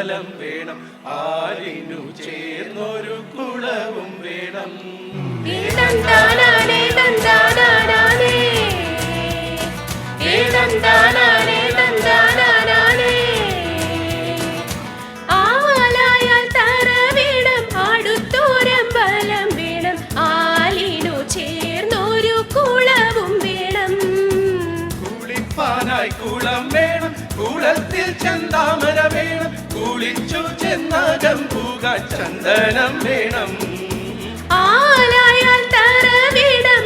അമ്പലം വേണം, ആലിനു ചേർന്നൊരു കുളവും വേണം. ആലായാൽ തറ വേണം, അടുത്തൊരമ്പലം വേണം, ആലിനു ചേർന്നൊരു കുളവും വേണം. കുളിപ്പാനായി കുളം വേണം, കുളത്തിൽ ചെന്താമര വേണം, കുളിച്ചു ചെന്നകം പൂകാൻ ചന്ദനം വേണം. ആലായാൽ തറ വേണം,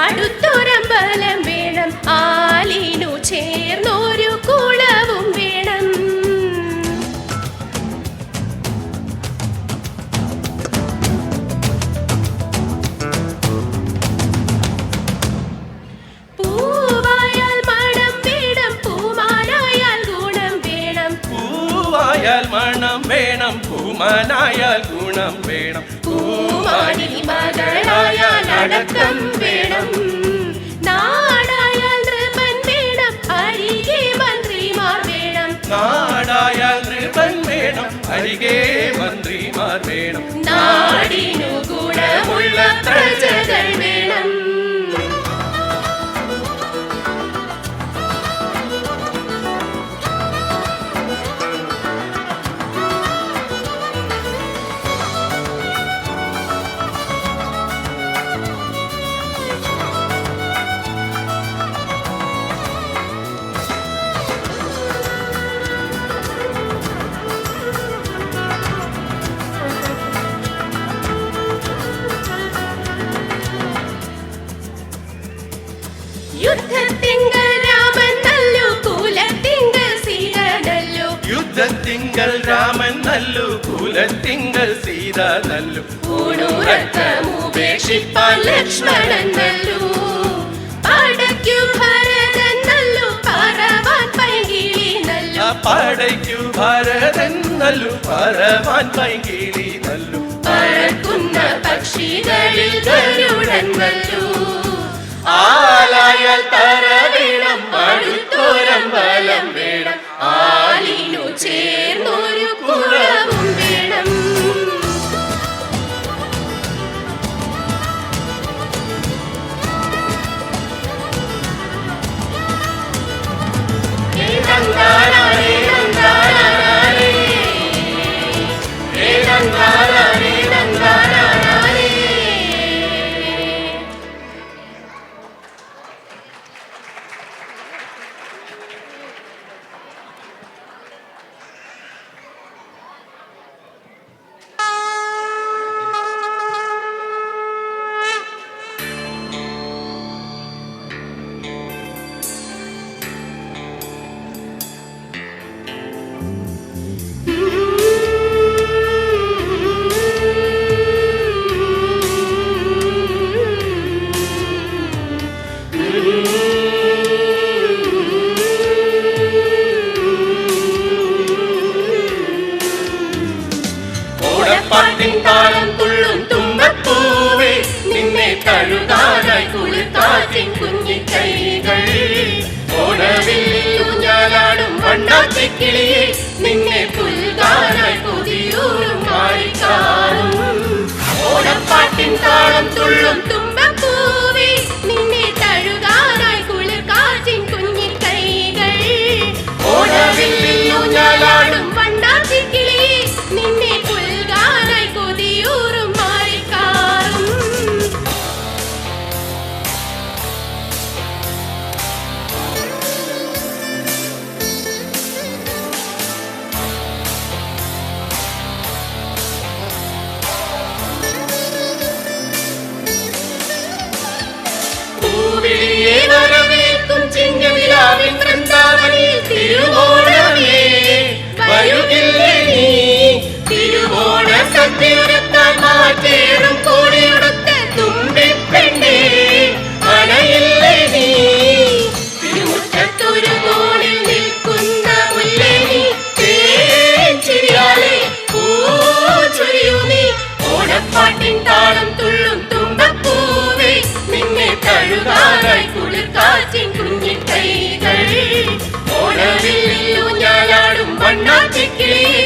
അടുത്തൊരമ്പലം വേണം, ആലിനു ചേർന്നൊരു കുളവും വേണം. പൂവായാൽ മണം വേണം, പൂമാനായാൽ ഗുണം വേണം. പൂവായാൽ മണം വേണം, പൂമാനായാൽ ഗുണം വേണം. പൂമാനി മകളായാൽ അടക്കം വേണം. നാടായാൽ നൃപൻ വേണം, അരികെ മന്ത്രിമാർ വേണം. നാടായാൽ നൃപൻ വേണം, അരികെ മന്ത്രിമാർ വേണം. നാടിനു ഗുണമുള്ള പ്രജകൾ വേണം. യുദ്ധത്തിങ്കൽ രാമൻ നല്ലു, കുലത്തിങ്കൽ സീത നല്ലു. യുദ്ധത്തിങ്കൽ രാമൻ നല്ലു, കുലത്തിങ്കൽ സീത നല്ലു. ൂണുറക്കമുപേക്ഷിപ്പാൻ ലക്ഷ്മണൻ നല്ലു. പടയ്ക്കു ഭരതൻ നല്ലു, പറവാൻ പൈങ്കിളി നല്ലു. പടയ്ക്കു ഭരതൻ നല്ലു, പറവാൻ പൈങ്കിളി നല്ലു. പറക്കുന്ന പക്ഷികളിൽ ഗരുഡൻ നല്ലു. ആലായാൽ തറ വേണം, അടുത്തൊരമ്പലം വേണം, ആലിനു ചേർന്നൊരു കുളവും വേണം. ഓടപ്പാട്ടിൻ താളം തുള്ളും തുമ്പപ്പൂവേ, നിന്നെ തഴുകാനായി കുളിർക്കാറ്റിൻ കുഞ്ഞിക്കൈകൾ. ഓണവില്ലിൽ ഊഞ്ഞാലാടും വണ്ണാത്തിക്കിളിയെ, നിന്നെ പുൽകാനായി പുതിയൂരും മാറിക്കാറും. ഓടപ്പാട്ടിൻ താളം തുള്ളും തുമ്പപ്പൂവേ, നിന്നെ തഴുകാനായി കുളിർക്കാറ്റിൻ കുഞ്ഞിക്കൈകൾ. ഓണവില്ലിൽ ഊഞ്ഞാലാടും വണ്ണാത്തിക്കിളിയെ, നിന്നെ പുൽകാനായി കൊതിയൂറും മാറിക്കാറും. പൂവിളിയെ വരവേൽക്കും ചിങ്ങനിലാവിൻ വൃന്ദാവനിൽ തിരുവോണമേ വരുകില്ലേ നീ. തിരുവോണ സദ്യയൊരുക്കാൻ മാറ്റേറും കോടിയുടുത്ത തുമ്പിപ്പെണ്ണേ അണയില്ലേ നീ. തിരുമുറ്റത്തൊരു കോണിൽ നിൽക്കുന്ന മുല്ലേ നീ, തേൻചിരിയാലെ പൂച്ചൊരിയൂ നീ. ഓണപ്പാട്ടിൻ താളം തുള്ളും തുമ്പപ്പൂവേ, നിന്നെ തഴുകാനായി കുളിർക്കാറ്റിൻ കുഞ്ഞിക്കൈകൾ. ഓണവില്ലിൽ ഊഞ്ഞാലാടും വണ്ണാത്തിക്കിളിയെ,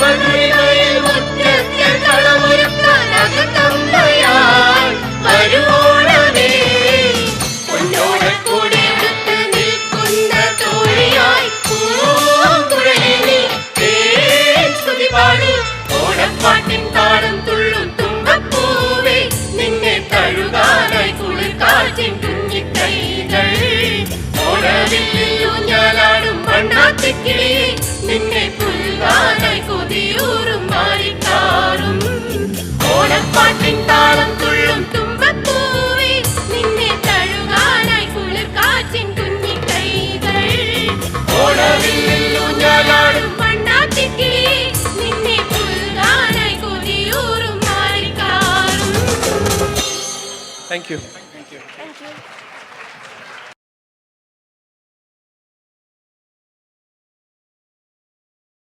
മധുരിമയിൽ മുറ്റത്തിൽ കളമൊരുക്കാൻ അകത്തമ്മയായി വരുവോണമേ. പൊന്നോടക്കൂടെ എടുത്ത് നിൽക്കുന്ന തോഴിയായി പൂങ്കുഴലിനി തേൻ സ്തുതി പാടി. ഓണപ്പാട്ടിൻ താളം തുള്ളും തുമ്പപ്പൂവേ, നിന്നെ തഴുകാനായി കുളിർക്കാറ്റിൻ കുഞ്ഞിക്കൈകൾ. ഓണവില്ലിൽ ഊഞ്ഞാലാടും വണ്ണാത്തിക്കിളിയെ, നിന്നെ പുൽകാനായി കൊതിയൂറും മാറിക്കാറും. ഓണപ്പാട്ടിൻ താളം തുള്ളും തുമ്പപ്പൂവേ, നിന്നെ തഴുകാനായി കുളിർക്കാറ്റിൻ കുഞ്ഞിക്കൈകൾ. ഓണവില്ലിൽ ഊഞ്ഞാലാടും വണ്ണാത്തിക്കിളിയെ, നിന്നെ പുൽകാനായി കൊതിയൂറും മാറിക്കാറും. Thank you.